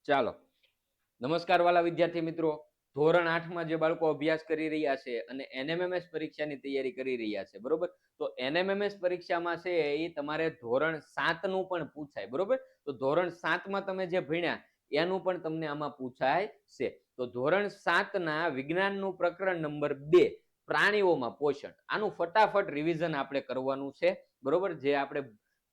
ચાલો, નમસ્કાર વાલા વિદ્યાર્થી મિત્રો. ધોરણ 8 માં જે બાળકો અભ્યાસ કરી રહ્યા છે અને એનએમએમએસ પરીક્ષાની તૈયારી કરી રહ્યા છે, બરોબર? તો એનએમએમએસ પરીક્ષામાં છે એ તમારે ધોરણ 7 નું પણ પૂછાય, બરોબર? તો ધોરણ 7 માં તમે જે ભણ્યા એનું પણ તમને આમાં પૂછાય છે. તો ધોરણ 7 ના વિજ્ઞાનનું પ્રકરણ નંબર 2 પ્રાણીઓમાં પોષણ, આનું ફટાફટ રિવિઝન આપણે કરવાનું છે, બરોબર? જે આપણે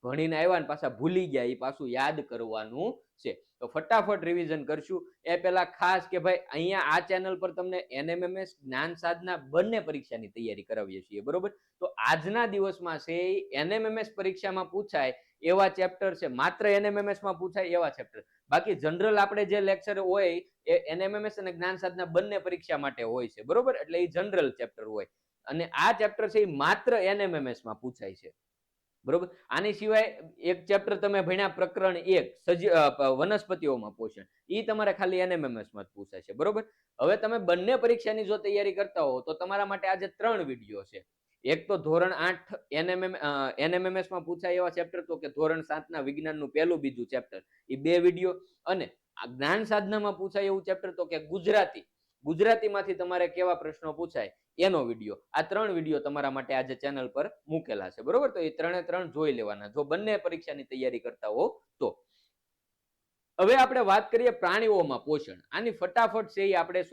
ભણીને આવ્યા ને પાછા ભૂલી ગયા એ પાછું યાદ કરવાનું છે. તો ફટાફટ રિવિઝન કરશું. એ પહેલા ખાસ કે ભાઈ અહીંયા આ ચેનલ પર તમને એનએમએમએસ જ્ઞાન સાધના બંને પરીક્ષાની તૈયારી કરાવીએ છીએ, બરોબર? તો આજના દિવસમાં છે એનએમએમએસ પરીક્ષામાં પૂછાય એવા ચેપ્ટર છે, માત્ર એનએમએમએસ માં પૂછાય એવા ચેપ્ટર. બાકી જનરલ આપણે જે લેક્ચર હોય એ એનએમએમએસ અને જ્ઞાન સાધના બંને પરીક્ષા માટે હોય છે, બરોબર? એટલે એ જનરલ ચેપ્ટર હોય અને આ ચેપ્ટર છે એ માત્ર એનએમએમએસ માં પૂછાય છે, બરોબર? આની સિવાય એક ચેપ્ટર તમે ભણ્યા પ્રકરણ 1 વનસ્પતિઓમાં પોષણ, એ તમારે ખાલી એનએમએમએસ માં જ પૂછાય છે, બરોબર? હવે તમે બંને પરીક્ષાની જો તૈયારી કરતા હો તો તમારા માટે આજે 3 વિડીયો છે. એક તો ધોરણ 8 એનએમએમએસ માં પૂછાય એવા ચેપ્ટર, તો કે ધોરણ 7 ના વિજ્ઞાનનું પહેલું બીજું ચેપ્ટર, એ 2 વિડીયો. અને જ્ઞાન સાધનામાં પૂછાય એવું ચેપ્ટર તો કે ગુજરાતીમાંથી તમારે કેવા પ્રશ્નો પૂછાય એનો વિડીયો. આ 3 વિડીયો તમારા માટે આજે ચેનલ પર મૂકેલા છે, બરોબર? તો એ 3 જોઈ લેવાના જો બંને પરીક્ષાની તૈયારી કરતા હો તો. હવે આપણે વાત કરીએ પ્રાણીઓમાં પોષણ. આની ફટાફટ છે એ આપણે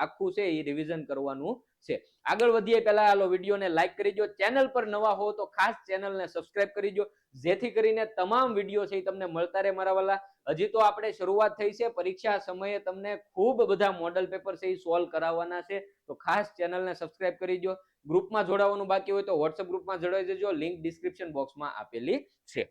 આખું છે એ રિવિઝન કરવાનું છે. આગળ વધીએ પહેલા હાલો વિડીયોને લાઈક કરી દો. ચેનલ પર નવા હો તો ખાસ ચેનલને સબસ્ક્રાઇબ કરી દો, જેથી કરીને તમામ વિડીયો છે એ તમને મળતા રહે મારા વાલા. હજી તો આપણે શરૂઆત થઈ છે, પરીક્ષા સમયે તમને ખૂબ બધા મોડલ પેપર છે એ સોલ્વ કરાવવાના છે. તો ખાસ ચેનલને સબસ્ક્રાઇબ કરી દો. ગ્રુપમાં જોડાવાનું બાકી હોય તો વોટ્સએપ ગ્રુપમાં જોડાઈ જજો, લિંક ડિસ્ક્રિપ્શન બોક્સમાં આપેલી છે.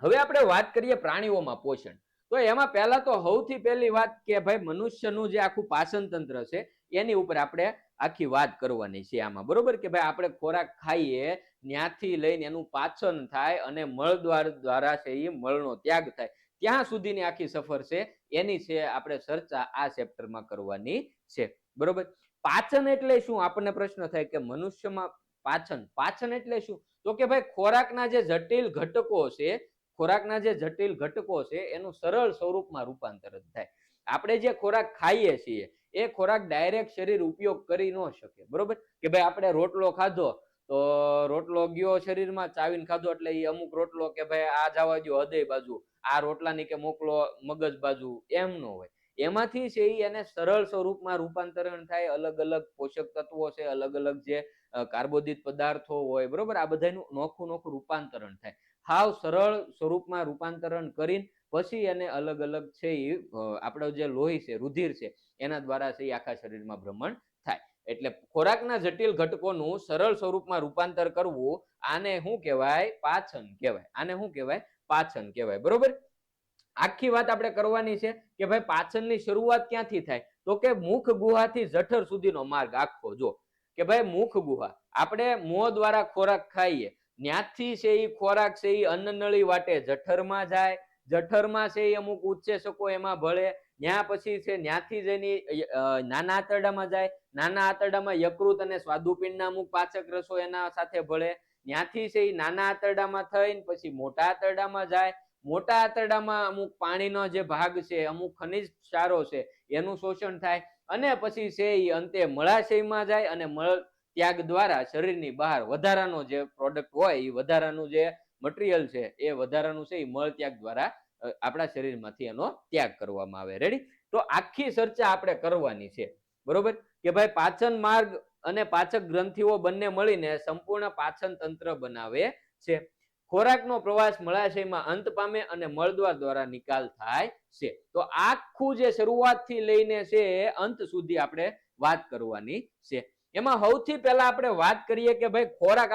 હવે આપણે વાત કરીએ પ્રાણીઓમાં પોષણ. તો એમાં પહેલા તો સૌથી પહેલી વાત કે ભાઈ મનુષ્યનું જે આખું પાચન તંત્ર છે એની ઉપર આપણે આખી વાત કરવાની છે આમાં, બરોબર? કે ભાઈ આપણે ખોરાક ખાઈએ ત્યાંથી લઈને એનું પાચન થાય અને મળદ્વાર દ્વારા છે એ મળનો ત્યાગ થાય, ત્યાં સુધીની આખી સફર છે એની છે આપણે ચર્ચા આ ચેપ્ટરમાં કરવાની છે, બરોબર? પાચન એટલે શું? આપણને પ્રશ્ન થાય કે મનુષ્યમાં પાચન એટલે શું? તો કે ભાઈ ખોરાકના જે જટિલ ઘટકો છે, ખોરાકના જે જટિલ ઘટકો છે એનું સરળ સ્વરૂપમાં રૂપાંતર થાય. આપણે જે ખોરાક ખાઈએ છીએ એ ખોરાક ડાયરેક્ટ શરીર ઉપયોગ કરી ન શકે, બરોબર? કે ભાઈ આપણે રોટલો ખાધો તો રોટલો ગયો શરીરમાં, ચાવીને ખાધો એટલે એ અમુક રોટલો કે ભાઈ આ જવા દો હૃદય બાજુ, આ રોટલાની કે મોકલો મગજ બાજુ, એમ ન હોય. એમાંથી છે એને સરળ સ્વરૂપમાં રૂપાંતરણ થાય. અલગ અલગ પોષક તત્વો છે, અલગ અલગ જે કાર્બોદિત પદાર્થો હોય, બરોબર? આ બધાનું નોખું નોખું રૂપાંતરણ થાય. હાવ સરળ સ્વરૂપમાં રૂપાંતરણ કરીને પછી એને અલગ અલગ છે એ આપણો જે લોહી છે, રુધિર છે, એના દ્વારા છે એ આખા શરીરમાં ભ્રમણ થાય. એટલે ખોરાકના જટિલ ઘટકોનું સરળ સ્વરૂપમાં રૂપાંતર કરવું, આને શું કહેવાય? પાચન કહેવાય. આને શું કહેવાય? પાચન કહેવાય, બરોબર? આખી વાત આપણે કરવાની છે કે ભાઈ પાચનની શરૂઆત ક્યાંથી થાય? તો કે મુખ ગુહાથી જઠર સુધીનો માર્ગ આખો. જો કે ભાઈ મુખ ગુહા, આપણે મોં દ્વારા ખોરાક ખાઈએ, ત્યાંથી છે એ ખોરાક છે એ અન્નનળી વાટે જઠરમાં જાય, જઠરમાં છે એ અમુક ઉત્સેચકો એમાં ભળે, ત્યાં પછી છે ત્યાંથી જઈને નાના આંતરડામાં જાય, નાના આંતરડામાં યકૃત અને સ્વાદુપિંડના અમુક પાચક રસો એના સાથે ભળે, ત્યાંથી છે એ નાના આંતરડામાં થઈને પછી મોટા આંતરડામાં જાય, મોટા આંતરડામાં અમુક પાણીનો જે ભાગ છે, અમુક ખનિજ ક્ષારો છે એનું શોષણ થાય, અને પછી છે એ અંતે મળાશયમાં જાય અને મળ ત્યાગ દ્વારા શરીરની બહાર વધારાનો જે પ્રોડક્ટ હોય એ વધારાનું જે મટીરિયલ છે એ વધારાનું છે એ મળ ત્યાગ દ્વારા આપણા શરીરમાંથી એનો ત્યાગ કરવામાં આવે. રેડી? તો આખી ચર્ચા આપણે કરવાની છે, બરોબર? કે ભાઈ પાચન માર્ગ અને પાચક ગ્રંથિઓ બંને મળીને સંપૂર્ણ પાચન તંત્ર બનાવે છે. ખોરાકનો પ્રવાસ મળાશયમાં અંત પામે અને મળદ્વાર દ્વારા નિકાલ થાય છે. તો આખું જે શરૂઆતથી લઈને છે અંત સુધી આપણે વાત કરવાની છે. એમાં સૌથી પહેલા આપણે વાત કરીએ કે ભાઈ ખોરાક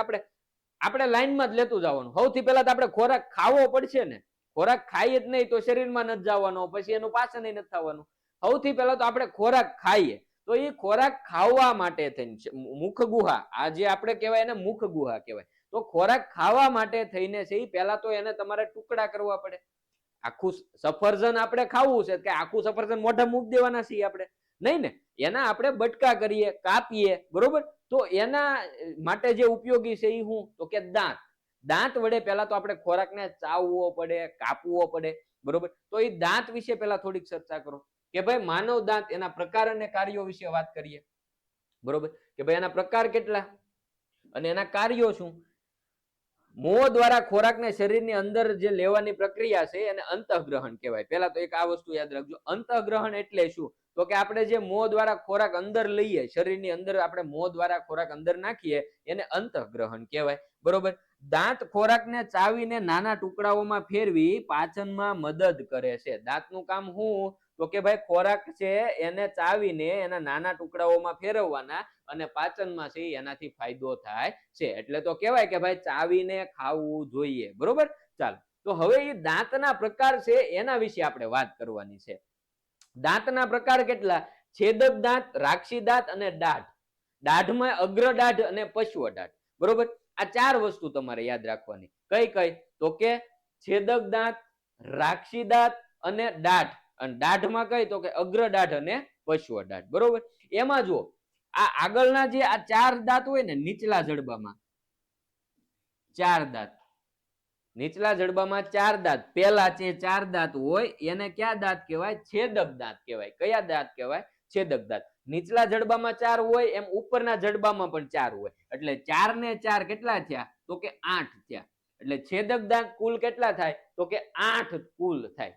આપણે લાઈનમાં જ લેતું જવાનું. સૌથી પહેલા તો આપણે ખોરાક ખાવો પડશે ને. ખોરાક ખાઈએ જ નહીં તો શરીરમાં નથી જવાનો, પછી એનું પાચન નથી થવાનું. સૌથી પહેલા તો આપણે ખોરાક ખાઈએ, તો એ ખોરાક ખાવા માટે થઈને મુખ ગુહા, આ જે આપણે કહેવાય એને મુખ ગુહા કહેવાય. તો ખોરાક ખાવા માટે થઈને છે એ પહેલા તો એને તમારે ટુકડા કરવા પડે. આખું સફરજન આપણે ખાવું છે કે આખું સફરજન મોઢા મૂકી દેવાના છીએ આપણે? નહીં ને. એના આપણે બટકા કરીએ, કાપીએ, બરોબર? તો એના માટે જે ઉપયોગી છે એ શું? તો કે દાંત. દાંત વડે પહેલા તો આપણે ખોરાકને ચાવવો પડે, કાપવો પડે, બરોબર. તો એ દાંત વિશે પેલા થોડીક ચર્ચા કરો કે ભાઈ માનવ દાંત એના પ્રકાર અને કાર્યો વિશે વાત કરીએ, બરોબર, કે ભાઈ એના પ્રકાર કેટલા અને એના કાર્યો શું. મોં દ્વારા ખોરાકને શરીરની અંદર જે લેવાની પ્રક્રિયા છે એને અંતઃગ્રહણ કહેવાય. પહેલા તો એક આ વસ્તુ યાદ રાખજો, અંતઃગ્રહણ એટલે શું, તો કે આપણે જે મોં દ્વારા ખોરાક અંદર લઈએ, શરીરની અંદર આપણે મોં દ્વારા ખોરાક અંદર નાખીએ એને અંતઃગ્રહણ કહેવાય, બરોબર. દાંત ખોરાકને ચાવીને નાના ટુકડાઓમાં ફેરવી પાચનમાં મદદ કરે છે. દાંતનું કામ શું, તો કે ભાઈ ખોરાક છે એને ચાવીને એના નાના ટુકડાઓમાં ફેરવવાના અને પાચનમાં છે એનાથી ફાયદો થાય છે. એટલે તો કહેવાય કે ભાઈ ચાવીને ખાવું જોઈએ, બરોબર. ચાલો, તો હવે એ દાંતના પ્રકાર છે એના વિશે આપણે વાત કરવાની છે. દાંતના પ્રકાર કેટલા? છેદક દાંત, રાક્ષી દાંત અને દાઢ. દાઢમાં અગ્રદાઢ અને પશ્વ દાઢ, બરોબર. આ ચાર વસ્તુ તમારે યાદ રાખવાની. કઈ કઈ? તો કે છેદક દાંત, રાક્ષી દાંત અને દાઢ. અને દાઢમાં કઈ? તો કે અગ્રદાઢ અને પશ્વ દાઢ, બરોબર. એમાં જો આ આગળના જે આ ચાર દાંત હોય ને નીચલા જડબામાં ચાર દાંત, નીચલા જડબામાં ચાર દાંત, પેલા જે ચાર દાંત હોય એને ક્યાં દાંત કહેવાય? છેદક દાંત કહેવાય. કયા દાંત કહેવાય? છેદક દાંત. નીચલા જડબામાં ચાર હોય એમ ઉપરના જડબામાં પણ ચાર હોય, એટલે 4 ને 4 કેટલા થયા? તો કે 8 થયા. એટલે છેદક દાંત કુલ કેટલા થાય? તો કે 8 કુલ થાય.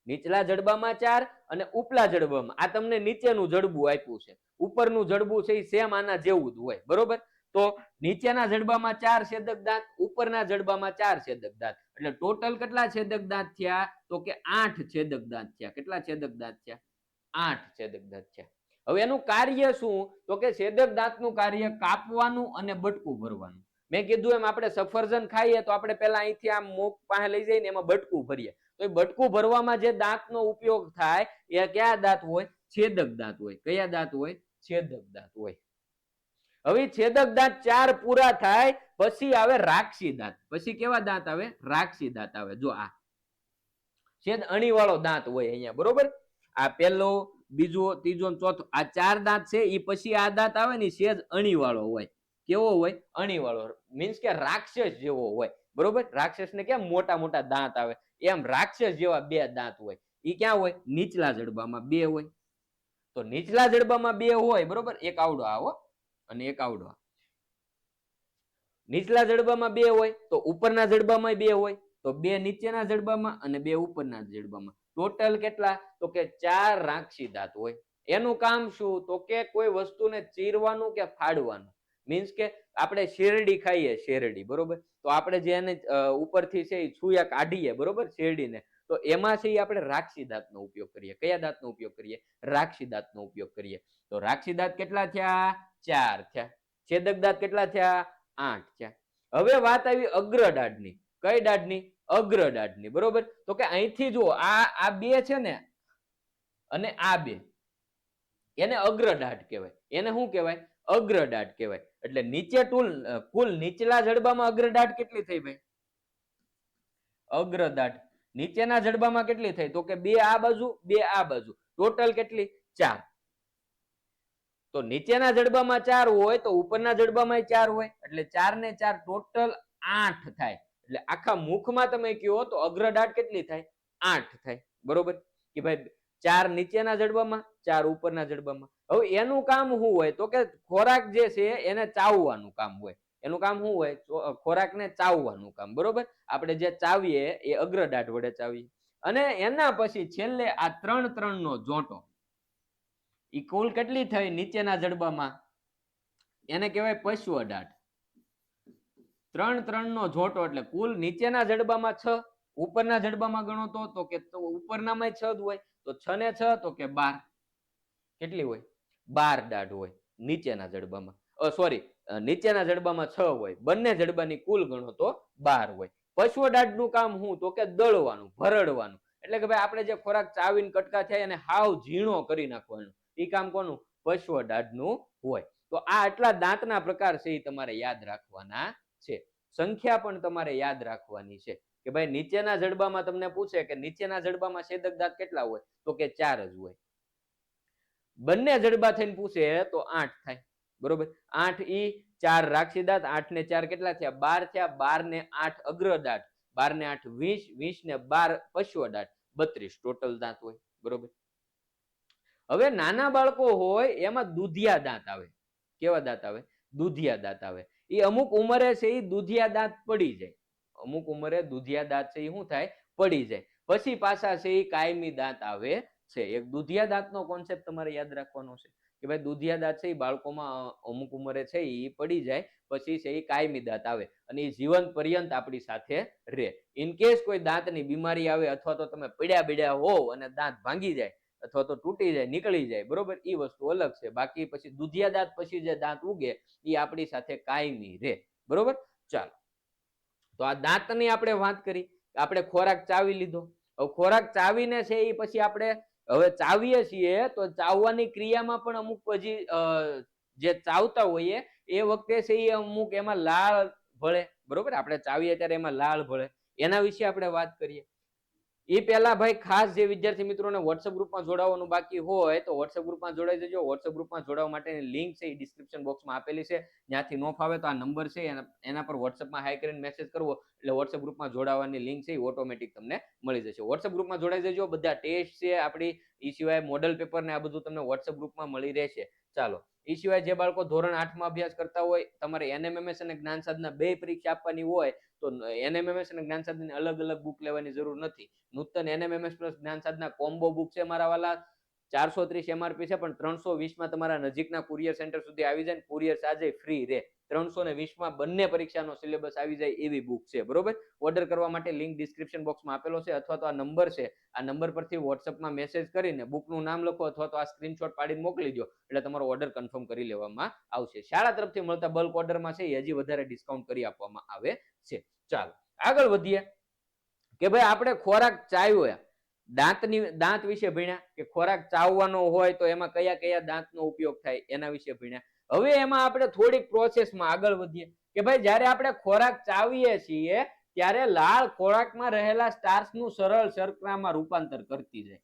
નીચલા જડબામાં 4 અને ઉપલા જડબામાં, આ તમને નીચેનું જડબું આપ્યું છે, ઉપરનું જડબું છે એ સેમ આના જેવું જ હોય, બરોબર. તો નીચેના જડબામાં 4 છેદક દાંત, ઉપરના જડબામાં 4 છેદક દાંત, એટલે ટોટલ કેટલા છેદક દાંત થયા? તો કે 8 છેદક દાંત થયા. કેટલા છેદક દાંત થયા? 8 છેદક દાંત થયા. હવે એનું કાર્ય શું? તો કે છેદક દાંતનું કાર્ય કાપવાનું અને બટકું ભરવાનું. મેં કીધું એમ આપણે સફરજન ખાઈએ તો આપણે પેલા અહીંથી આમ મુખ પાસે લઈ જઈને એમાં બટકું ભરીએ, તો એ બટકું ભરવામાં જે દાંતનો ઉપયોગ થાય એ કયા દાંત હોય? છેદક દાંત હોય. કયા દાંત હોય? છેદક દાંત હોય. હવે છેદક દાંત 4 પૂરા થાય પછી આવે રાક્ષી દાંત. પછી કેવા દાંત આવે? રાક્ષી દાંત આવે. જો આ છેદ અણી વાળો દાંત હોય અહીંયા, બરોબર. આ પહેલો, બીજો, ત્રીજો, ચોથો, આ 4 દાંત છે એ પછી આ દાંત આવે ને છેદ અણી વાળો હોય. કેવો હોય? અણી વાળો. મીન્સ કે રાક્ષસ જેવો હોય, બરોબર. રાક્ષસ ને કેમ મોટા મોટા દાંત આવે એમ રાક્ષસ જેવા બે દાંત હોય. એ ક્યાં હોય? નીચલા જડબામાં 2 હોય. તો નીચલા જડબામાં 2 હોય, બરોબર. એક આવડો આવો અને એક આવડો. નીચલા જડબામાં 2 હોય તો ઉપરના જડબામાં 2 હોય, તો 2 નીચેના જડબામાં અને 2 ઉપરના જડબામાં. ટોટલ કેટલા? તો કે 4 રાક્ષી દાંત હોય. એનું કામ શું? તો કે કોઈ વસ્તુને ચીરવાનું કે ફાડવાનું. મીન્સ કે આપણે શેરડી ખાઈએ, શેરડી, બરોબર. તો આપણે જે એને ઉપરથી છે એ છુયા કાઢીએ, બરોબર, શેરડીને, તો એમાં છે એ આપણે રાક્ષી દાંતનો ઉપયોગ કરીએ. કયા દાંતનો ઉપયોગ કરીએ? રાક્ષી દાંતનો ઉપયોગ કરીએ. તો રાક્ષી દાંત કેટલા થયા? 4 થયા. છેદક દાંત કેટલા થયા? 8 થયા. હવે વાત આવી અગ્રદાઢની. કઈ દાઢની? અગ્રદાઢની, બરોબર. તો કે અહીંથી જુઓ આ બે છે ને અને આ બે, એને અગ્રદાઢ કહેવાય. એને શું કહેવાય? અગ્રદાઢ કહેવાય. એટલે નીચે કુલ નીચલા જડબામાં અગ્રદાઢ કેટલી થઈ ભાઈ? અગ્રદાઢ નીચેના જડબામાં કેટલી થઈ? તો કે 2 આ બાજુ, 2 આ બાજુ, ટોટલ કેટલી? 4. તો નીચેના જડબામાં 4 હોય તો ઉપરના જડબામાં 4 હોય, એટલે 4 ને 4 ટોટલ 8 થાય. એટલે આખા મુખમાં તમે કહો તો અગ્રદાઢ કેટલી થાય? 8 થાય, બરોબર. કે ભાઈ 4 નીચેના જડબામાં, 4 ઉપરના જડબામાં. હવે એનું કામ શું હોય? તો કે ખોરાક જે છે એને ચાવવાનું કામ હોય. એનું કામ શું હોય? ખોરાકને ચાવવાનું કામ, બરોબર. આપણે જે ચાવીએ એ અગ્રદાઢ વડે ચાવીએ. અને એના પછી છેલ્લે આ 3 નો જોંટો, ઈ કુલ કેટલી થઈ નીચેના જડબામાં? એને કહેવાય પશ્વદાઢ. 3 નો જોટો એટલે કુલ નીચેના જડબામાં 6, ઉપરના જડબામાં ગણો તો કે ઉપરનામાં 6 જ હોય, તો 6 ને 6 તો કે 12. કેટલી હોય? 12 દાઢ હોય નીચેના જડબામાં. સોરી, નીચેના જડબામાં 6 હોય, બંને જડબાની કુલ ગણો તો 12 હોય. પશ્વદાઢ નું કામ શું? તો કે દળવાનું, ભરડવાનું. એટલે કે ભાઈ આપણે જે ખોરાક ચાવીને કટકા થાય એને હાવ ઝીણો કરી નાખવાનું. એ કામ કોનું? પશ્વદાઢ નું હોય. તો આ આટલા દાંતના પ્રકાર છે એ તમારે યાદ રાખવાના છે. સંખ્યા પણ તમારે યાદ રાખવાની છે કે ભાઈ નીચેના જડબામાં તમને પૂછે કે નીચેના જડબામાં છેદક દાંત કેટલા હોય? તો કે 4 જ હોય. બંને જડબા થઈને પૂછે તો 8 થાય, બરોબર. 8 ઈ 4 રાક્ષી દાંત, 8 ને 4 કેટલા થયા? 12 થયા. 12 ને 8 અગ્રદાઢ, 12 ને 8 20, 20 ને 12 પશ્વદાઢ, 32 ટોટલ દાંત હોય, બરોબર. હવે નાના બાળકો હોય એમાં દુધિયા દાંત આવે. કેવા દાંત આવે? દુધિયા દાંત આવે. એ અમુક ઉંમરે છે એ દુધિયા દાંત પડી જાય. અમુક ઉંમરે દુધિયા દાંત છે એ શું થાય? પડી જાય. પછી પાછા છે એ કાયમી દાંત આવે છે. એક દુધિયા દાંતનો કોન્સેપ્ટ તમારે યાદ રાખવાનો છે કે ભાઈ દુધિયા દાંત છે એ બાળકોમાં અમુક ઉંમરે છે એ પડી જાય, પછી છે એ કાયમી દાંત આવે અને એ જીવન પર્યંત આપણી સાથે રહે. ઇન કેસ કોઈ દાંતની બીમારી આવે અથવા તો તમે પડ્યા હોવ અને દાંત ભાંગી જાય અથવા તો તૂટી જાય, નીકળી જાય, બરોબર, એ વસ્તુ અલગ છે. બાકી પછી દુધિયા દાંત પછી જે દાંત ઉગે એ આપણી સાથે કાયમી રહે, બરોબર. ચાલો, તો આ દાંતની આપણે વાત કરી. આપણે ખોરાક ચાવી લીધો. હવે ખોરાક ચાવીને છે એ પછી આપણે હવે ચાવીએ છીએ તો ચાવવાની ક્રિયામાં પણ અમુક પછી જે ચાવતા હોઈએ એ વખતે છે એ અમુક એમાં લાળ ભળે, બરોબર. આપણે ચાવીએ ત્યારે એમાં લાળ ભળે, એના વિશે આપણે વાત કરીએ. એ પહેલા ભાઈ ખાસ જે વિદ્યાર્થી મિત્રોને વોટ્સએપ ગ્રુપમાં જોડાવાનું બાકી હોય તો વોટ્સએપ ગ્રુપમાં જોડાઈ જજો. વોટ્સએપ ગ્રુપમાં જોડાવા માટેની લિંક છે એ ડિસ્ક્રિપ્શન બોક્સમાં આપેલી છે. ત્યાંથી ન ફાવે તો આ નંબર છે એના પર વોટ્સએપમાં હાઈ કરીને મેસેજ કરવો એટલે વોટ્સએપ ગ્રુપમાં જોડાવાની લિંક છે એ ઓટોમેટિક તમને મળી જશે. વોટ્સએપ ગ્રુપમાં જોડાઈ જજો. બધા ટેસ્ટ છે આપણી, એ સિવાય મોડલ પેપર ને આ બધું તમને વોટ્સએપ ગ્રુપમાં મળી રહેશે. ચાલો, એ સિવાય જે બાળકો ધોરણ 8માં અભ્યાસ કરતા હોય, તમારે NMMS અને જ્ઞાન સાધના બે પરીક્ષા આપવાની હોય તો NMMS અને જ્ઞાન સાધનાની અલગ અલગ બુક લેવાની જરૂર નથી. નૂતન NMMS પ્લસ જ્ઞાન સાધના કોમ્બો બુક છે મારા વાલા. 430 MRP છે, પણ 320માં તમારા નજીકના કુરિયર સેન્ટર સુધી આવી જાય. કુરિયર ચાર્જ ફ્રી રહે. 320માં બંને પરીક્ષાનો સિલેબસ આવી જાય એવી બુક છે, બરોબર. ઓર્ડર કરવા માટે લિંક ડિસ્ક્રિપ્શન બોક્સમાં આપેલો છે અથવા તો આ નંબર છે, આ નંબર પરથી વોટ્સએપમાં મેસેજ કરીને બુકનું નામ લખો અથવા તો આ સ્ક્રીનશોટ પાડીને મોકલી દો એટલે તમારો ઓર્ડર કન્ફર્મ કરી લેવામાં આવશે. શાળા તરફથી મળતા બલ્ક ઓર્ડરમાં છે હજી વધારે ડિસ્કાઉન્ટ કરી આપવામાં આવે છે. ચાલો, આગળ વધીએ કે ભાઈ આપણે ખોરાક ચાવ્યો, દાંત વિશે ભણ્યા કે ખોરાક ચાવવાનો હોય તો એમાં કયા કયા દાંતનો ઉપયોગ થાય એના વિશે ભણ્યા. હવે એમાં આપણે થોડીક પ્રોસેસમાં આગળ વધીએ કે ભાઈ જ્યારે આપણે ખોરાક ચાવીએ છીએ ત્યારે લાળ ખોરાકમાં રહેલા સ્ટાર્ચનું સરળ શર્કરામાં રૂપાંતર કરતી જાય.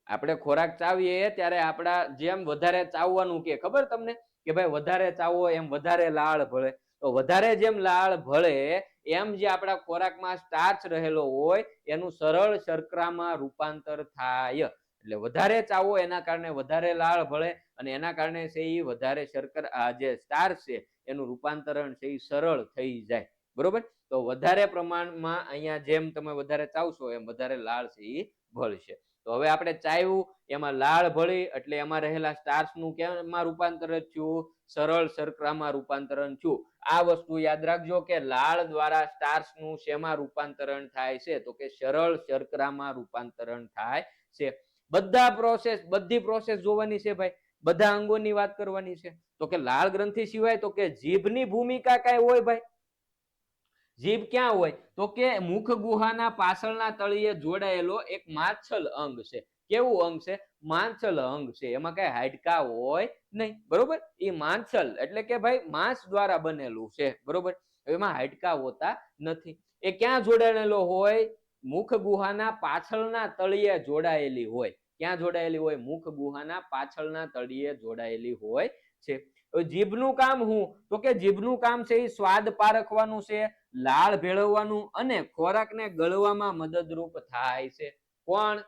આપણે ખોરાક ચાવીએ ત્યારે આપણા જેમ વધારે ચાવવાનું કે ખબર તમને કે ભાઈ વધારે ચાવો એમ વધારે લાળ ભળે. તો વધારે જેમ લાળ ભળે એમ જે આપણા ખોરાકમાં સ્ટાર્ચ રહેલો હોય એનું સરળ શર્કરામાં રૂપાંતર થાય. એટલે વધારે ચાવો એના કારણે વધારે લાળ ભળે અને એના કારણે છે એ વધારે શર્કરા જે સ્ટાર્ચ છે એનું રૂપાંતરણ છે એ સરળ થઈ જાય, બરોબર. તો વધારે પ્રમાણમાં અહીંયા જેમ તમે વધારે ચાવશો એમ વધારે લાળ છે એ ભળશે. તો હવે આપણે ચાવ્યું, એમાં લાળ ભળી એટલે એમાં રહેલા સ્ટાર્ચનું કેમાં રૂપાંતર થયું? સરળ શર્કરામાં રૂપાંતરણ થયું. આ વસ્તુ યાદ રાખજો કે લાળ દ્વારા સ્ટાર્ચનું શેમાં રૂપાંતરણ થાય છે? તો કે સરળ શર્કરામાં રૂપાંતરણ થાય છે. બધી પ્રોસેસ જોવાની છે ભાઈ, બધા અંગોની વાત કરવાની છે. તો કે લાળ ગ્રંથિ સિવાય તો કે જીભની ભૂમિકા કઈ હોય ભાઈ? જીભ ક્યાં હોય? તો કે મુખ ગુહાના પાછળના તળિયે જોડાયેલો એક માછલ અંગ છે. કેવું અંગ છે? માંછલ અંગ છે. એમાં કઈ હાડકા હોય નહીં, બરોબર. એ માંછલ એટલે કે ભાઈ માંસ દ્વારા બનેલું છે, બરોબર. એમાં હાડકા હોતા નથી. એ ક્યાં જોડાયેલો હોય? મુખ ગુહાના પાછળના તળિયે જોડાયેલી હોય. ક્યાં જોડાયેલી હોય? મુખ ગુહાના પાછળના તળિયે જોડાયેલી હોય છે. જીભનું કામ શું? તો કે જીભનું કામ છે એ સ્વાદ પારખવાનું છે, લાળ ભેળવવાનું અને ખોરાકને ગળવામાં મદદરૂપ થાય છે. કોણ?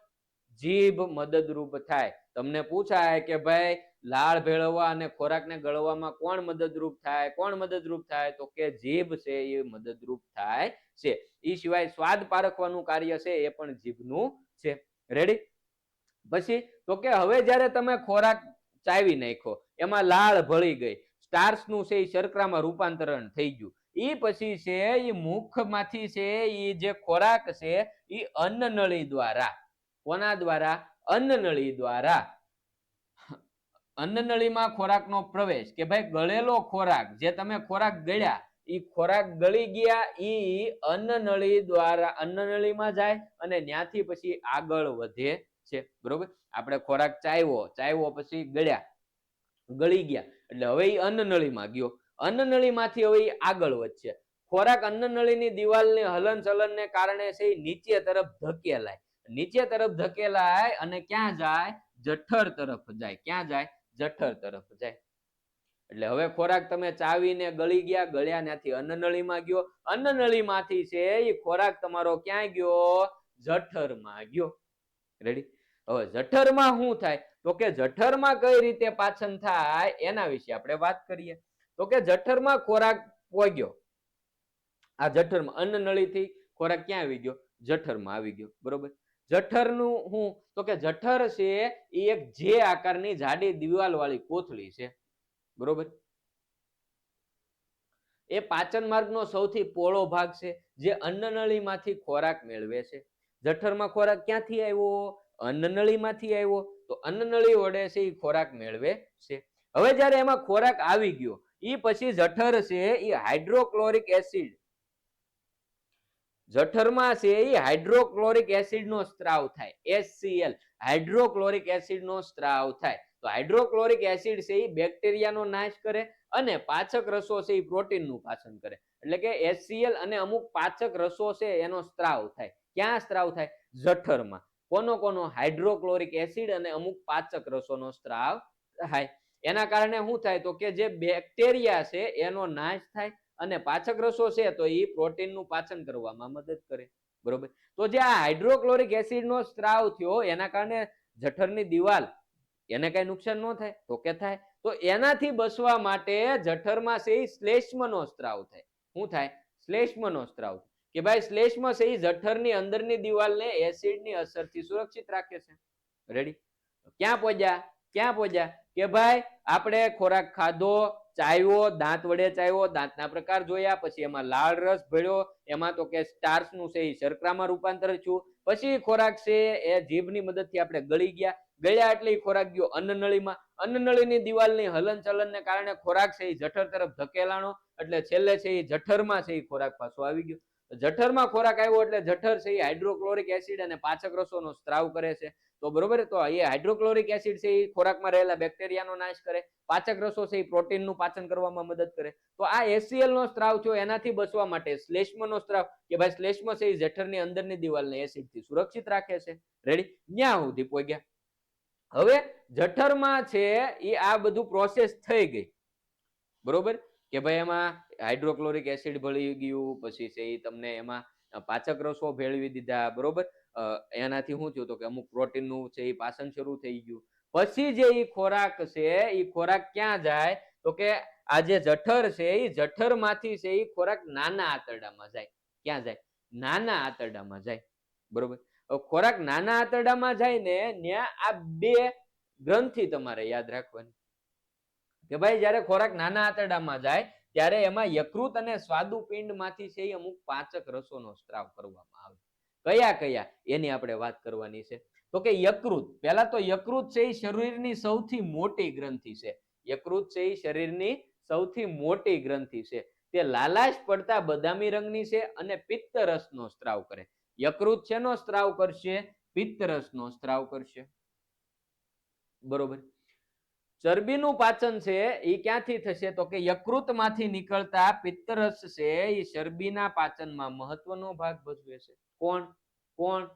જીભ મદદરૂપ થાય. તમને પૂછાય કે ભાઈ લાળ ભેળવવા અને ખોરાકને ગળવામાં કોણ મદદરૂપ થાય? કોણ મદદરૂપ થાય? તો કે જીભ છે એ મદદરૂપ થાય છે. એ સિવાય સ્વાદ પારખવાનું કાર્ય છે એ પણ જીભનું છે. રેડી? પછી તો કે હવે જ્યારે તમે ખોરાક ચાવી નાખ્યો, એમાં લાળ ભળી ગઈ, સ્ટાર્ચનું છે એ શર્કરામાં રૂપાંતરણ થઈ ગયું. એ પછી છે એ મુખમાંથી છે એ જે ખોરાક છે એ અન્નનળી દ્વારા, કોના દ્વારા? અન્નનળી દ્વારા. અન્નનળીમાં ખોરાકનો પ્રવેશ કે ભાઈ ગળેલો ખોરાક જે તમે ખોરાક ગળ્યા એ ખોરાક ગળી ગયા એ અન્નનળી દ્વારા અન્નનળીમાં જાય અને ત્યાંથી પછી આગળ વધે છે, બરોબર. આપણે ખોરાક ચાવ્યો પછી ગળ્યા, ગળી ગયા એટલે હવે એ અન્નનળીમાં ગયો. અન્નનળીમાંથી હવે એ આગળ વધશે. ખોરાક અન્નનળીની દિવાલની હલનચલનને કારણે છે નીચે તરફ ધકેલાય. નીચે તરફ ધકેલાય અને ક્યાં જાય? જઠર તરફ જાય. ક્યાં જાય? જઠર તરફ જાય. એટલે હવે ખોરાક તમે ચાવીને ગળી ગયા, ગળ્યા ત્યાંથી અન્નનળીમાં ગયો, અન્નનળીમાંથી છે એ ખોરાક તમારો ક્યાં ગયો? જઠરમાં ગયો. રેડી? હવે જઠરમાં શું થાય તો કે જઠરમાં કઈ રીતે પાચન થાય એના વિશે આપણે વાત કરીએ. તો કે જઠરમાં ખોરાક પોગ્યો, આ જઠરમાં અન્ન નળીથી ખોરાક ક્યાં આવી ગયો? જઠરમાં આવી ગયો. બરોબર? જઠરનું શું તો કે જઠર છે એ એક જે આકારની જાડી દિવાલ વાળી કોથળી છે. બરોબર? એ પાચન માર્ગનો સૌથી પહોળો ભાગ છે જે અન્નનળીમાંથી ખોરાક મેળવે છે. જઠરમાં ખોરાક ક્યાંથી આવ્યો? અન્નનળીમાંથી આવ્યો. તો અન્નનળી વડે છે એ ખોરાક મેળવે છે. હવે જ્યારે એમાં ખોરાક આવી ગયો એ પછી જઠર છે એ હાઇડ્રોક્લોરિક એસિડ, જઠરમાં છે એ હાઇડ્રોક્લોરિક એસિડનો સ્ત્રાવ થાય. HCl હાઇડ્રોક્લોરિક એસિડનો સ્ત્રાવ થાય. તો હાઇડ્રોક્લોરિક એસિડ છે એ બેક્ટેરિયાનો નાશ કરે અને પાચક રસો છે એ પ્રોટીનનું પાચન કરે. એટલે કે HCl અને અમુક પાચક રસો છે એનો સ્ત્રાવ થાય. ક્યાં સ્ત્રાવ થાય? જઠરમાં. કોનો કોનો? હાઇડ્રોક્લોરિક એસિડ અને અમુક પાચક રસોનો સ્ત્રાવ થાય. એના કારણે શું થાય તો કે જે બેક્ટેરિયા છે એનો નાશ થાય અને પાચક રસો છે તો એ પ્રોટીનનું પાચન કરવામાં મદદ કરે. બરોબર? તો જે આ હાઇડ્રોક્લોરિક એસિડનો સ્ત્રાવ થયો એના કારણે જઠરની દિવાલ એને કઈ નુકસાન ન થાય તો કે થાય. તો એનાથી બચવા માટે જઠરમાં છે એ શ્લેષ્મનો સ્ત્રાવ થાય. શું થાય? શ્લેષ્મનો સ્ત્રાવ. કે ભાઈ શ્લેષ્મ છે એ જઠરની અંદરની દિવાલને એસિડની અસરથી સુરક્ષિત રાખે છે. રેડી? ક્યાં પહોંચ્યા? ક્યાં પહોંચ્યા કે ભાઈ આપણે ખોરાક ખાધો, ચાવ્યો, દાંત વડે ચાવ્યો, દાંતના પ્રકાર જોયા, પછી એમાં લાળ રસ ભળ્યો, એમાં તો કે સ્ટાર્ચનું છે એ શર્કરામાં રૂપાંતર થયું, પછી ખોરાક છે એ જીભની મદદથી આપણે ગળી ગયા, ગળ્યા એટલે ખોરાક ગયો અન્નનળીમાં, અન્નનળીની દિવાલની હલનચલનને કારણે ખોરાક છે એ જઠર તરફ ધકેલાણો એટલે છેલ્લે છે એ જઠરમાં છે એ ખોરાક પાછો આવી ગયો. જઠરમાં ખોરાક આવ્યો એટલે જઠર છે એ હાઇડ્રોક્લોરિક એસિડ અને પાચક રસોનો સ્ત્રાવ કરે છે. તો બરોબર, તો એ હાઇડ્રોક્લોરિક એસિડ છે એ ખોરાકમાં રહેલા બેક્ટેરિયાનો નાશ કરે, પાચક રસો છે એ પ્રોટીનનું પાચન કરવામાં મદદ કરે. તો આ HCl નો સ્ત્રાવ થયો એનાથી બચવા માટે શ્લેષ્મનો સ્ત્રાવ, કે ભાઈ શ્લેષ્મ છે એ જઠરની અંદરની દિવાલને એસિડથી સુરક્ષિત રાખે છે. રેડી? ન્યા સુધી પહોંચ્યા. હવે જઠરમાં છે એ આ બધું પ્રોસેસ થઈ ગઈ. બરોબર? કે ભાઈ એમાં હાઇડ્રોક્લોરિક એસિડ ભળી ગયું, પછી છે એ તમને એમાં પાચક રસો ભેળવી દીધા. બરોબર? એનાથી શું થયું તો કે અમુક પ્રોટીનનું છે એ પાચન શરૂ થઈ ગયું. પછી જે એ ખોરાક છે એ ખોરાક ક્યાં જાય તો કે આ જે જઠર છે એ જઠરમાંથી છે એ ખોરાક નાના આંતરડામાં જાય. ક્યાં જાય? નાના આંતરડામાં જાય. બરોબર? ખોરાક નાના આંતરડામાં જાય ને ત્યાં આ બે ગ્રંથિ તમારે યાદ રાખવાની કે ભાઈ જ્યારે ખોરાક નાના આંતરડામાં જાય ત્યારે એમાં યકૃત અને સ્વાદુપિંડમાંથી છે અમુક પાચક રસોનો સ્ત્રાવ કરવામાં આવે. કયા કયા એની આપણે વાત કરવાની છે. તો કે યકૃત, પહેલા તો યકૃત છે એ શરીરની સૌથી મોટી ગ્રંથિ છે. યકૃત છે એ શરીરની સૌથી મોટી ગ્રંથિ છે. તે લાલાશ પડતા બદામી રંગની છે અને પિત્ત રસનો સ્ત્રાવ કરે. યકૃત શેનો સ્ત્રાવ કરશે? પિત્ત રસનો સ્ત્રાવ કરશે. બરોબર? ચરબીનું પાચન છે એ ક્યાંથી થશે તો કે યકૃતમાંથી નીકળતા પિત્તરસ છે એ ચરબીના પાચનમાં મહત્વનો ભાગ ભજવે છે. કોણ?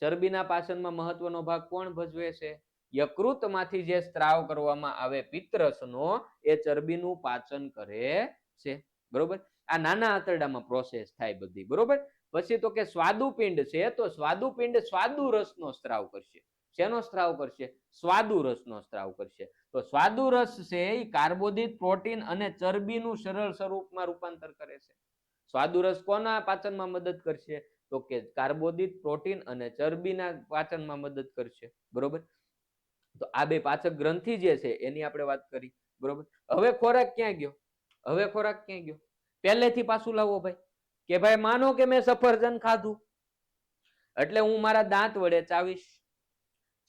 ચરબીના પાચનમાં મહત્વનો ભાગ કોણ ભજવે છે? યકૃતમાંથી જે સ્ત્રાવ કરવામાં આવે પિત્તરસનો એ ચરબીનું પાચન કરે છે. બરોબર? આ નાના આંતરડામાં પ્રોસેસ થાય બધી. બરોબર? પછી તો કે સ્વાદુપિંડ છે, તો સ્વાદુપિંડ સ્વાદુ રસનો સ્ત્રાવ કરશે. શેનો સ્ત્રાવ કરશે? સ્વાદુ રસનો સ્ત્રાવ કરશે. તો સ્વાદુ રસ છે એ કાર્બોદિત, પ્રોટીન અને ચરબીનું સરળ સ્વરૂપમાં રૂપાંતર કરે છે. સ્વાદુ રસ કોના પાચનમાં મદદ કરશે તો કે કાર્બોદિત, પ્રોટીન અને ચરબીના પાચનમાં મદદ કરશે. બરોબર? તો આ બે પાચક ગ્રંથિ જે છે એની આપણે વાત કરી. બરોબર? હવે ખોરાક ક્યાં ગયો? હવે ખોરાક ક્યાં ગયો? પહેલેથી પાછું લાવો ભાઈ કે ભાઈ માનો કે મેં સફરજન ખાધું એટલે હું મારા દાંત વડે ચાવીશ.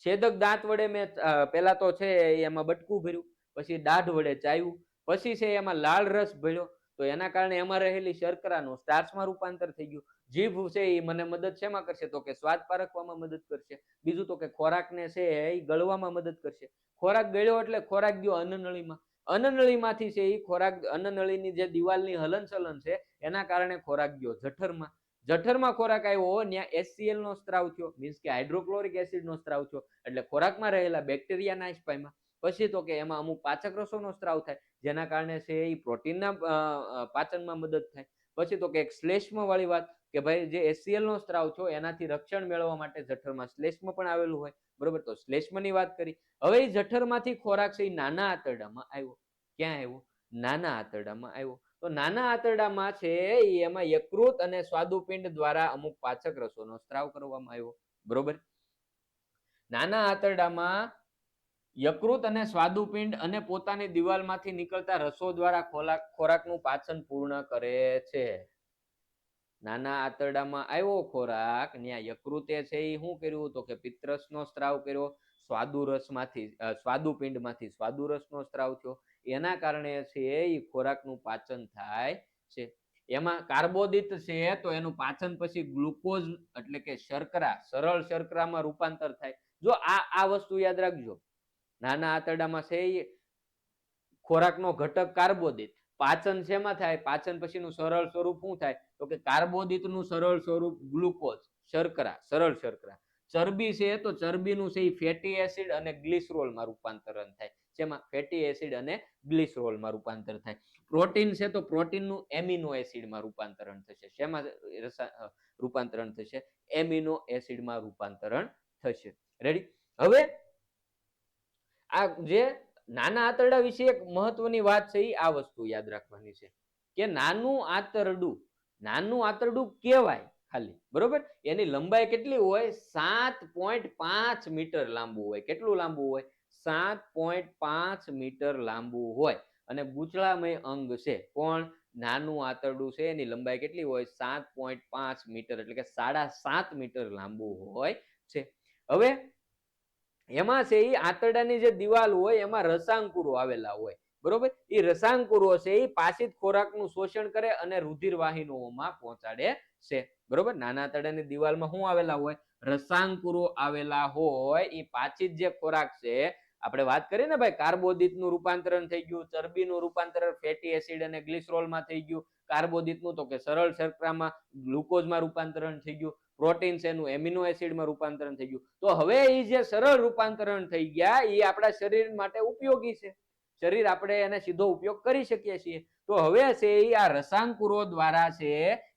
છેદક દાંત વડે મેં પેલા તો છે એમાં બટકું ભર્યું, પછી દાઢ વડે ચાવ્યું, પછી છે એમાં લાળ રસ ભર્યો, તો એના કારણે એમાં રહેલી શર્કરાનું સ્ટાર્ચમાં રૂપાંતર થઈ ગયું. જીભ છે એ મને મદદ શેમાં કરશે તો કે સ્વાદ પારખવામાં મદદ કરશે. બીજું તો કે ખોરાકને છે એ ગળવામાં મદદ કરશે. ખોરાક ગળ્યો એટલે ખોરાક ગયો અન્નનળીમાં. અન્નનળીમાંથી છે એ ખોરાક અન્નનળીની જે દિવાલની હલનચલન છે એના કારણે ખોરાક ગયો જઠરમાં. જઠરમાં ખોરાક આવ્યો ત્યાં HCl નો સ્ત્રાવ થયો, મીન્સ કે હાઇડ્રોક્લોરિક એસિડ નો સ્ત્રાવ થયો એટલે ખોરાકમાં રહેલા બેક્ટેરિયા નાશ પામ્યા. પછી તો કે એમાં અમુક પાચક રસોનો સ્ત્રાવ થાય જેના કારણે છે એ પ્રોટીનના પાચનમાં મદદ થાય. પછી તો કે એક શ્લેષ્મ વાળી વાત કે ભાઈ જે HCl નો સ્ત્રાવ છો એનાથી રક્ષણ મેળવવા માટે જઠરમાં શ્લેષ્મ પણ આવેલું હોય, બરોબર. તો શ્લેષ્મની વાત કરી. હવે એ જઠરમાંથી ખોરાક છે એ નાના આંતરડામાં આવ્યો. ક્યાં આવ્યો? નાના આંતરડામાં આવ્યો. તો નાના આંતરડામાં છે એમાં યકૃત અને સ્વાદુપિંડ દ્વારા અમુક પાચક રસોનો સ્ત્રાવ કરવામાં આવ્યો, બરોબર. નાના આંતરડામાં યકૃત અને સ્વાદુપિંડ અને પોતાની દિવાલમાંથી નીકળતા રસો દ્વારા ખોરાકનું પાચન પૂર્ણ કરે છે. નાના આંતરડામાં આવ્યો ખોરાક, ત્યાં યકૃતે છે એ શું કર્યું? તો કે પિત્તરસનો સ્ત્રાવ કર્યો. સ્વાદુપિંડમાંથી સ્વાદુરસનો સ્ત્રાવ થયો. એના કારણે છે એ ખોરાકનું પાચન થાય છે. એમાં કાર્બોદિત છે તો એનું પાચન પછી ગ્લુકોઝ એટલે કે શર્કરા, સરળ શર્કરામાં રૂપાંતર થાય. જો આ વસ્તુ યાદ રાખજો. નાના આંતરડામાં છે ખોરાકનો ઘટક કાર્બોદિત. પાચન શેમાં થાય? પાચન પછીનું સરળ સ્વરૂપ શું થાય? તો કે કાર્બોદિતનું સરળ સ્વરૂપ ગ્લુકોઝ, શર્કરા, સરળ શર્કરા. ચરબી છે તો ચરબીનું છે ફેટી એસિડ અને ગ્લિસરોલમાં રૂપાંતરણ થાય. જેમાં ફેટી એસિડ અને ગ્લિસરોલમાં રૂપાંતર થાય. પ્રોટીન છે તો પ્રોટીનનું એમિનો એસિડમાં રૂપાંતરણ થશે. શેમાં રૂપાંતરણ થશે? એમિનો એસિડમાં રૂપાંતરણ થશે. રેડી? હવે આ જે નાના આંતરડા વિશે એક મહત્વની વાત છે, આ વસ્તુ યાદ રાખવાની છે કે નાનું આંતરડું કેવાય ખાલી, બરોબર. એની લંબાઈ કેટલી હોય? 7.5 મીટર લાંબુ હોય. કેટલું લાંબુ હોય? 7.5 મીટર લાંબુ હોય. અને ગૂંચળામય અંગ છે. કોણ? નાનું આંતરડું છે એની લંબાઈ કેટલી હોય? 7.5 મીટર એટલે કે 7.5 મીટર લાંબુ હોય છે. હવે એમાં છે એ આંતરડાની જે દિવાલ હોય એમાં રસાંકુરો આવેલા હોય, બરોબર. એ રસાંકુરો છે એ પાચિત ખોરાકનું શોષણ કરે અને રુધિર વાહિનીઓમાં પહોંચાડે છે, બરોબર. નાના આંતરડાની દિવાલમાં શું આવેલા હોય? રસાંકુરો આવેલા હોય. એ પાચિત જે ખોરાક છે, આપણે વાત કરીએ ને ભાઈ, કાર્બોદિતનું રૂપાંતરણ થઈ ગયું, ચરબીનું રૂપાંતરણ ફેટી એસિડ અને ગ્લિસરોલમાં થઈ ગયું, કાર્બોદિતનું તો કે સરળ શર્કરામાં ગ્લુકોઝમાં રૂપાંતરણ થઈ ગયું, પ્રોટીન છે એનું એમિનો એસિડમાં રૂપાંતરણ થઈ ગયું. તો હવે એ જે સરળ રૂપાંતરણ થઈ ગયા એ આપણા શરીર માટે ઉપયોગી છે. શરીર આપણે એને સીધો ઉપયોગ કરી શકીએ છીએ. તો હવે છે એ આ રસાંકુરો દ્વારા છે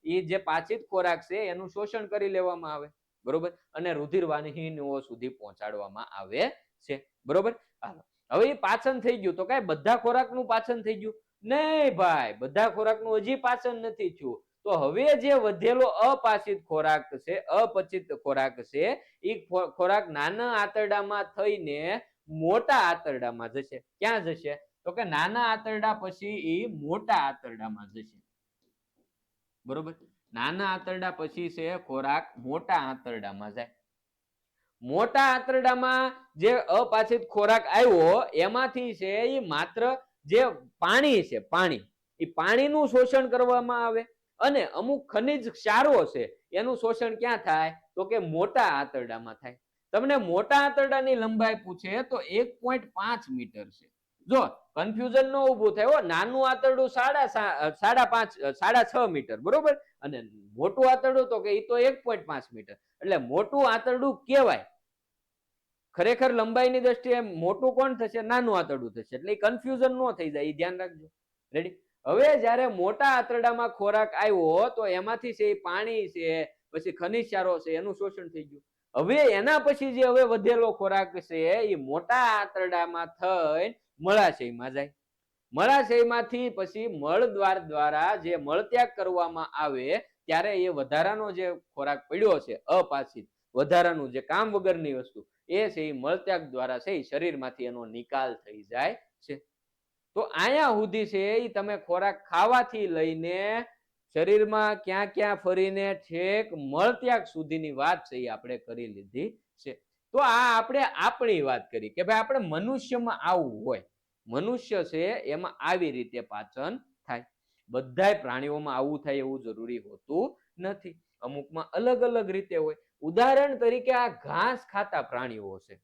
એ જે પાચિત ખોરાક છે એનું શોષણ કરી લેવામાં આવે, બરોબર, અને રુધિર વાહિનીઓ સુધી પહોંચાડવામાં આવે છે, બરોબર. હવે એ પાચન થઈ ગયું તો કઈ બધા ખોરાકનું પાચન થઈ ગયું? નહીં ભાઈ, બધા ખોરાકનું હજી પાચન નથી થયું. તો હવે જે વધેલો અપાચિત ખોરાક છે, અપચિત ખોરાક છે, એ ખોરાક નાના આંતરડામાં થઈને મોટા આંતરડામાં જશે. ક્યાં જશે? તો કે નાના આંતરડા પછી એ મોટા આંતરડામાં જશે, બરોબર. નાના આંતરડા પછી છે ખોરાક મોટા આંતરડામાં જાય. મોટા આંતરડામાં જે અપાચિત ખોરાક આવ્યો એમાંથી છે એ માત્ર જે પાણી છે, એ પાણીનું શોષણ કરવામાં આવે અને અમુક ખનિજ ક્ષારો છે એનું શોષણ ક્યાં થાય? તો કે મોટા આંતરડામાં થાય. તમને મોટા આંતરડાની લંબાઈ પૂછે તો 1.5 મીટર છે. જો કન્ફ્યુઝન ન ઊભું થાય, નાનું આંતરડું 6.5 મીટર, બરોબર, અને મોટું આંતરડું તો કે એ તો 1.5 મીટર. એટલે મોટું આંતરડું કેવાય. ખરેખર લંબાઈની દ્રષ્ટિએ મોટું કોણ થશે? નાનું આંતરડું થશે. એટલે કન્ફ્યુઝન ન થઈ જાય, એ ધ્યાન રાખજો. રેડી? હવે જ્યારે મોટા આંતરડામાં ખોરાક આવ્યો તો એમાંથી છે પાણી છે, પછી ખનિજ ક્ષારો છે એનું શોષણ થઈ ગયું. હવે એના પછી જે હવે વધેલો ખોરાક છે એ મોટા આંતરડામાં થઈ મળાશયમાં જાય. મળાશયમાંથી પછી મળદ્વાર દ્વારા જે મળત્યાગ કરવામાં આવે ત્યારે એ વધારાનો જે ખોરાક પડ્યો છે, અપાચિત વધારાનું જે કામ વગરની વસ્તુ, એ છે એ મળત્યાગ દ્વારા છે શરીરમાંથી એનો નિકાલ થઈ જાય છે. તો આયા સુધી છે એ તમે ખોરાક ખાવાથી લઈને શરીરમાં ક્યાં ક્યાં ફરીને છેક મળત્યાગ સુધીની વાત છે એ આપણે કરી લીધી છે. તો આ આપણે આપણી વાત કરી કે ભાઈ આપણે મનુષ્યમાં આવું હોય. મનુષ્ય છે એમાં આવી રીતે પાચન થાય. બધાય પ્રાણીઓમાં આવું થાય એવું જરૂરી હોતું નથી. અમુકમાં અલગ અલગ રીતે હોય. ઉદાહરણ તરીકે આ ઘાસ ખાતા પ્રાણીઓ છે.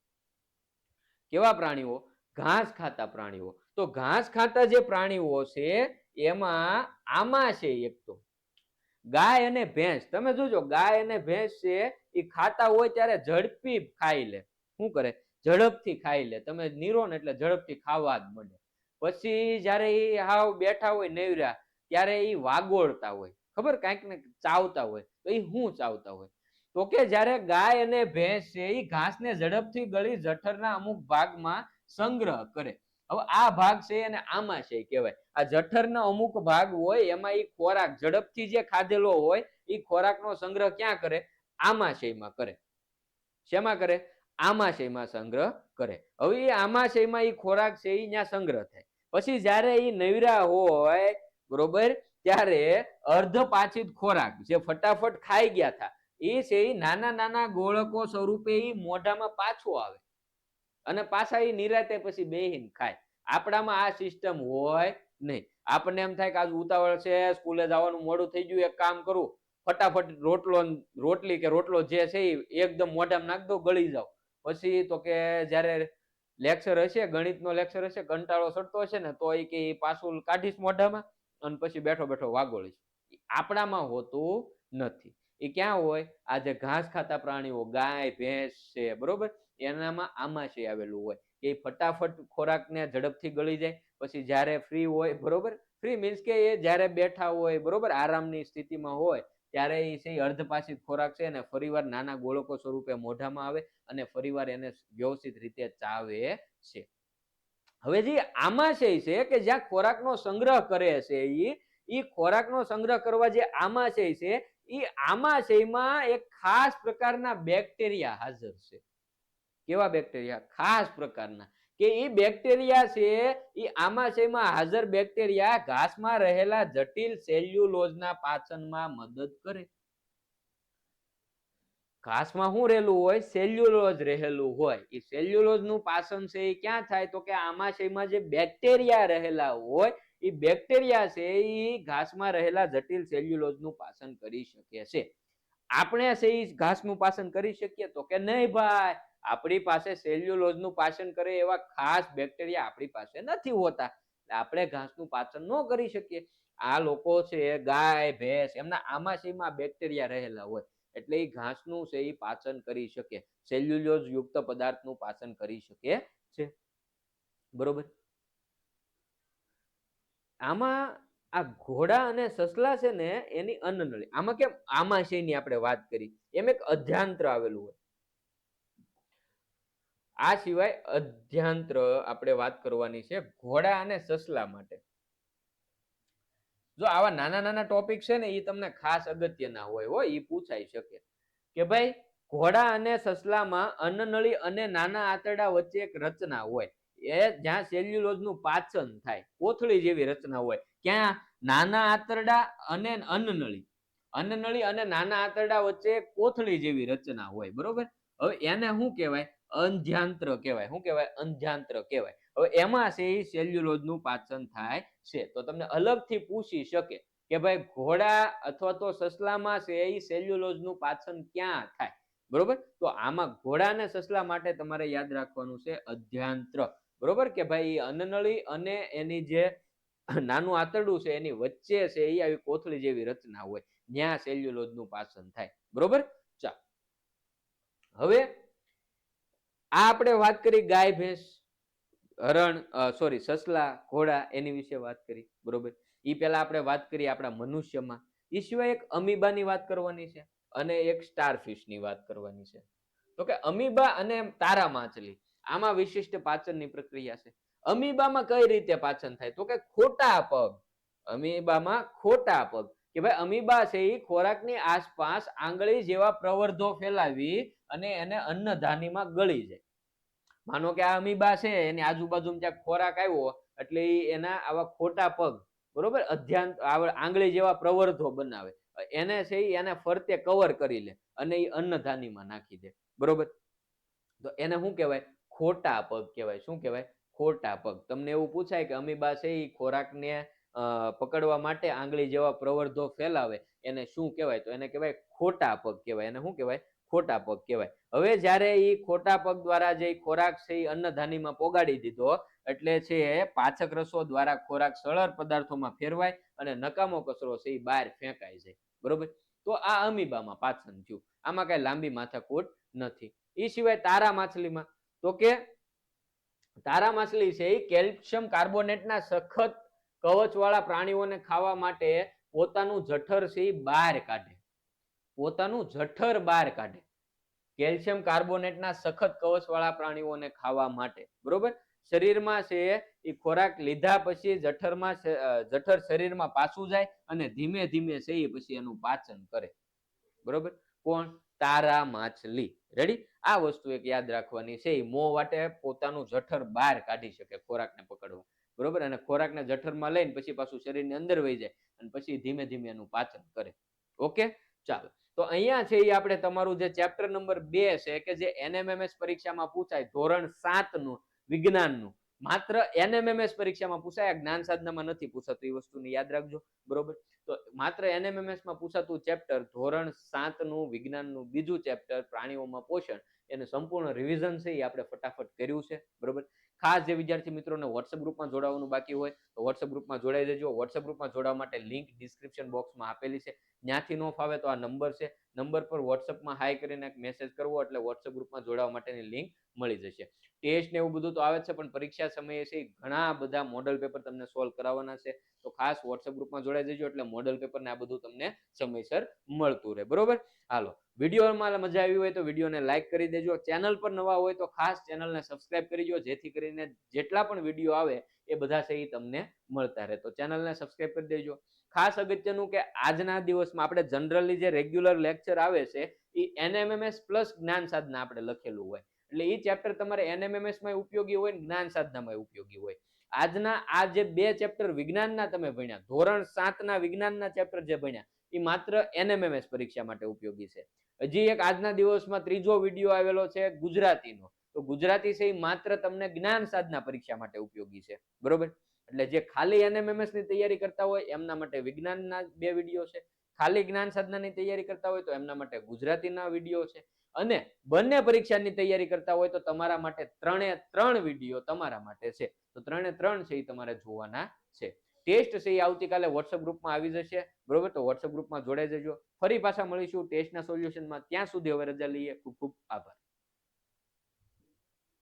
કેવા પ્રાણીઓ? ઘાસ ખાતા પ્રાણીઓ. તો ઘાસ ખાતા જે પ્રાણીઓ છે એમાં આમાં છે એક તો ગાય અને ભેંસ. તમે જોજો ગાય અને ભેંસ છે એ ખાતા હોય ત્યારે ઝડપી ખાઈ લે. શું કરે? ઝડપથી ખાઈ લે. તમે નીરો ને એટલે ઝડપથી ખાવા જ મળે. પછી જયારે એ હાવ બેઠા હોય નેવરા ત્યારે એ વાગોળતા હોય. ખબર, કાંઈક ને ચાવતા હોય. તો એ શું ચાવતા હોય? તો કે જ્યારે ગાય અને ભેંસ છે એ ઘાસને ઝડપથી ગળી જઠરના અમુક ભાગમાં સંગ્રહ કરે. હવે આ ભાગ છે અને આમાશય કહેવાય. આ જઠરનો અમુક ભાગ હોય એમાં એ ખોરાક ઝડપથી જે ખાધેલો હોય એ ખોરાકનો સંગ્રહ ક્યાં કરે? આમાશયમાં કરે. શેમાં કરે? આમાશયમાં સંગ્રહ કરે. હવે એ આમાશયમાં એ ખોરાક છે એ ત્યાં સંગ્રહ થાય. પછી જ્યારે એ નવરા હોય, બરોબર, ત્યારે અર્ધપાચિત ખોરાક જે ફટાફટ ખાઈ ગયા હતા એ છે એ નાના નાના ગોળકો સ્વરૂપે એ મોઢામાં પાછો આવે અને પાછા એ નિરાતે પછી બેહીને ખાય. આપણામાં આ સિસ્ટમ હોય નહીં. આપણને એમ થાય કે આજ ઉતાવળ છે, સ્કૂલે જવાનું મોડું થઈ ગયું, એક કામ કરું, ફટાફટ રોટલી કે રોટલો જે છે એ એકદમ મોઢામાં નાખ દો, ગળી જાવ. પછી તો કે જ્યારે લેક્ચર હશે, ગણિતનો લેક્ચર હશે, કંટાળો ચડતો હશે ને તો એ કે પાછું કાઢીશ મોઢામાં અને પછી બેઠો બેઠો વાગોળીશ. આપણામાં હોતું નથી. એ ક્યાં હોય? આ જે ઘાસ ખાતા પ્રાણીઓ, ગાય ભેંસ છે, બરોબર, એનામાં આમાશય આવેલું હોય. એ ફટાફટ ખોરાકને ઝડપથી ગળી જાય. પછી જ્યારે ફ્રી હોય, બરોબર, ફ્રી મીન્સ કે એ જ્યારે બેઠા હોય, બરોબર, આરામની સ્થિતિમાં હોય, ત્યારે એ છે અર્ધપાચિત ખોરાક છે ને ફરીવાર નાના ગોળકો સ્વરૂપે મોઢામાં આવે અને ફરીવાર એને વ્યવસ્થિત રીતે ચાવે છે. હવે જે આમાશય છે કે જ્યાં ખોરાકનો સંગ્રહ કરે છે, એ ખોરાકનો સંગ્રહ કરવા જે આમાશય છે, એ આમાશયમાં એક ખાસ પ્રકારના બેક્ટેરિયા હાજર છે. કેવા બેક્ટેરિયા? ખાસ પ્રકારના. કે એ બેક્ટેરિયા છે એ આમાશયમાં હાજર બેક્ટેરિયા ઘાસમાં રહેલા જટિલ સેલ્યુલોઝના પાચનમાં મદદ કરે. ઘાસમાં શું રહેલું હોય? સેલ્યુલોઝ રહેલું હોય. એ સેલ્યુલોઝ નું પાચન છે એ ક્યાં થાય? તો કે આમાશયમાં જે બેક્ટેરિયા રહેલા હોય એ બેક્ટેરિયા છે એ ઘાસમાં રહેલા જટિલ સેલ્યુલોઝ નું પાચન કરી શકે છે. આપણે છે એ ઘાસનું પાચન કરી શકીએ? તો કે નહીં ભાઈ. આપણી પાસે સેલ્યુલોઝ નું પાચન કરે એવા ખાસ બેક્ટેરિયા આપણી પાસે નથી હોતા. આપણે ઘાસનું પાચન ન કરી શકીએ. આ લોકો છે, ગાય ભેંસ, એમના આમાશયમાં બેક્ટેરિયા રહેલા હોય એટલે એ ઘાસનું છે એ પાચન કરી શકે, સેલ્યુલોઝ યુક્ત પદાર્થનું પાચન કરી શકે છે. બરોબર. આમાં આ ઘોડા અને સસલા છે ને એની અન્નનળી, આમાં કેમ આમાશયની આપણે વાત કરી એમ એક અધ્યાંત્ર આવેલું હોય. આ સિવાય અધ્યાંત્ર આપણે વાત કરવાની છે ઘોડા અને સસલા માટે. જો આવા નાના નાના ટોપિક છે ને એ તમને ખાસ અગત્યના હોય, એ પૂછાઈ શકે કે ભાઈ ઘોડા અને સસલામાં અન્નનળી અને નાના આંતરડા વચ્ચે એક રચના હોય એ જ્યાં સેલ્યુલોઝનું પાચન થાય, કોથળી જેવી રચના હોય. ક્યાં? નાના આંતરડા અને અન્નનળી, અન્નનળી અને નાના આંતરડા વચ્ચે કોથળી જેવી રચના હોય. બરોબર. હવે એને શું કહેવાય? અંધ્યાંત્ર કહેવાય. શું કહેવાય? અંધ્યાંત્ર કહેવાય. હવે એમાં છે એ સેલ્યુલોઝનું પાચન થાય છે. તો તમને અલગથી પૂછી શકે કે ભાઈ ઘોડા અથવા તો સસલામાં છે એ સેલ્યુલોઝનું પાચન ક્યાં થાય? બરોબર. તો આમાં ઘોડા અને સસલા માટે તમારે યાદ રાખવાનું છે અધ્યાંત્ર. બરોબર કે ભાઈ અન્નનળી અને એની જે નાનું આંતરડું છે એની વચ્ચે છે એ આવી કોથળી જેવી રચના હોય, ત્યાં સેલ્યુલોઝનું પાચન થાય. બરોબર. ચાલ, હવે આ આપણે વાત કરી ગાય ભેંસ, હરણ, સોરી, સસલા, ઘોડા, એની વિશે વાત કરી. બરોબર. એ પહેલા આપણે વાત કરી આપણા મનુષ્યમાં. એ સિવાય એક અમીબાની વાત કરવાની છે અને એક સ્ટારફિશની વાત કરવાની છે. તો કે અમીબા અને તારા માછલી, આમાં વિશિષ્ટ પાચનની પ્રક્રિયા છે. અમીબામાં કઈ રીતે પાચન થાય? તો કે ખોટા પગ. અમીબામાં ખોટા પગ. કે ભાઈ અમીબા છે એ ખોરાકની આસપાસ આંગળી જેવા પ્રવર્ધો ફેલાવી અને એને અન્નધાનીમાં ગળી જાય. માનો કે આ અમીબા છે એની આજુબાજુ ક્યાંક ખોરાક આવ્યો એટલે એના આવા ખોટા પગ, બરોબર, આંગળી જેવા પ્રવર્ધો બનાવે. એને છે એને ફરતે કવર કરી લે અને એ અન્નધાનીમાં નાખી દે. બરોબર. તો એને શું કહેવાય? ખોટા પગ કહેવાય. શું કહેવાય? ખોટા પગ. તમને એવું પૂછાય કે અમીબા છે એ ખોરાકને પકડવા માટે આંગળી જેવા પ્રવર્ધો ફેલાવે, એને શું કહેવાય? તો એને કહેવાય ખોટા પગ કહેવાય. એને શું કહેવાય? ખોટા પગ કહેવાય. હવે જ્યારે એ ખોટા પગ દ્વારા જે ખોરાક છે એ અન્નધાનીમાં પોગાડી દીધો એટલે છે પાચક રસો દ્વારા ખોરાક સરળ પદાર્થોમાં ફેરવાય અને નકામો કચરો છે એ બહાર ફેંકાઈ જાય. બરોબર. તો આ અમીબામાં પાચન થયું. આમાં કઈ લાંબી માથાકૂટ નથી. એ સિવાય તારા માછલીમાં, તો કે તારા માછલી છે એ કેલ્શિયમ કાર્બોનેટના સખત કવચવાળા પ્રાણીઓને ખાવા માટે પોતાનું જઠર છે એ બહાર કાઢે, પોતાનું જઠર બહાર કાઢે કેલ્શિયમ કાર્બોનેટના સખત કવચવાળા પ્રાણીઓને ખાવા માટે, બરોબર. શરીરમાં છે એ ખોરાક લીધા પછી જઠર શરીરમાં પાછું જાય અને ધીમે ધીમે છે એ પછી એનું પાચન કરે, બરોબર. કોણ? તારા માછલી. રેડી? આ વસ્તુ એક યાદ રાખવાની છે. એ મોં વાટે પોતાનું જઠર બહાર કાઢી શકે ખોરાકને પકડવા, બરોબર. અને ખોરાકને જઠરમાં લઈને પછી પાછું શરીરની અંદર વહી જાય અને પછી ધીમે ધીમે એનું પાચન કરે. ઓકે, ચાલો. તો અહીંયા છે એ આપણે તમારું જે ચેપ્ટર નંબર 2 છે કે જે NMMS પરીક્ષામાં પૂછાય, ધોરણ 7 નું વિજ્ઞાનનું, માત્ર NMMS પરીક્ષામાં પૂછાય, જ્ઞાન સાધનામાં નથી પૂછાતું, એ વસ્તુને યાદ રાખજો, બરોબર. તો માત્ર NMMS માં પૂછાતું ચેપ્ટર ધોરણ 7 નું વિજ્ઞાનનું બીજું ચેપ્ટર પ્રાણીઓમાં પોષણ, એનું સંપૂર્ણ રિવિઝન છે એ આપણે ફટાફટ કર્યું છે, બરોબર. ખાસ જે વિદ્યાર્થી મિત્રોને WhatsApp ગ્રુપમાં જોડાવાનું બાકી હોય તો WhatsApp ગ્રુપમાં જોડાઈ દેજો. WhatsApp ગ્રુપમાં જોડાવા માટે લિંક ડિસ્ક્રિપ્શન બોક્સમાં આપેલી છે. ત્યાંથી ન ફાવે તો આ નંબર છે, નંબર પર WhatsAppમાં હાઈ કરીને એક મેસેજ કરવો એટલે WhatsApp ગ્રુપમાં જોડાવા માટેની લિંક મળી જશે. ટેસ્ટ ને એવું બધું તો આવે છે, પણ પરીક્ષા સમયે છે ઘણા બધા મોડલ પેપર તમને સોલ્વ કરાવવાના છે. તો ખાસ WhatsApp ગ્રુપમાં જોડાઈ દેજો એટલે મોડલ પેપર ને આ બધું તમને સમયસર મળતું રહે, બરોબર. હાલો, વિડીયોમાં મજા આવી હોય તો વિડીયોને લાઈક કરી દેજો. ચેનલ પર નવા હોય તો ખાસ ચેનલને સબસ્ક્રાઇબ કરીજો, જેથી કરીને જેટલા પણ વિડીયો આવે એ બધા છે એ તમને મળતા રહે. તો ચેનલને સબસ્ક્રાઇબ કરી દેજો. ખાસ અગત્યનું કે આજના દિવસમાં આપણે જનરલી જે રેગ્યુલર લેક્ચર આવે છે એ NMMS પ્લસ જ્ઞાન સાધના આપણે લખેલું હોય, એટલે એ ચેપ્ટર તમારે NMMS માં ઉપયોગી હોય, જ્ઞાન સાધનામાં ઉપયોગી હોય. આજના આ જે 2 ચેપ્ટર વિજ્ઞાનના તમે ભણ્યા, ધોરણ 7 ના વિજ્ઞાનના ચેપ્ટર જે ભણ્યા, એ માત્ર NMMS પરીક્ષા માટે ઉપયોગી છે. હજી એક આજના દિવસમાં ત્રીજો વિડીયો આવેલો છે ગુજરાતીનો, તો ગુજરાતી છે એ માત્ર તમને જ્ઞાન સાધના પરીક્ષા માટે ઉપયોગી છે, બરોબર. એટલે જે ખાલી NMMS ની તૈયારી કરતા હોય એમના માટે વિજ્ઞાનના 2 વિડીયો છે, ખાલી જ્ઞાન સાધનાની તૈયારી કરતા હોય તો એમના માટે ગુજરાતીના વિડીયો છે, અને બંને પરીક્ષાની તૈયારી કરતા હોય તો તમારા માટે 3 વિડીયો તમારા માટે છે. તો 3 છે એ તમારે જોવાના છે. ટેસ્ટ છે એ આવતીકાલે WhatsApp ગ્રુપમાં આવી જશે, બરોબર. તો WhatsApp ગ્રુપમાં જોડાઈ જજો. ફરી પાછા મળીશું ટેસ્ટના સોલ્યુશનમાં. ત્યાં સુધી હવે રજા લઈએ. ખૂબ ખૂબ આભાર.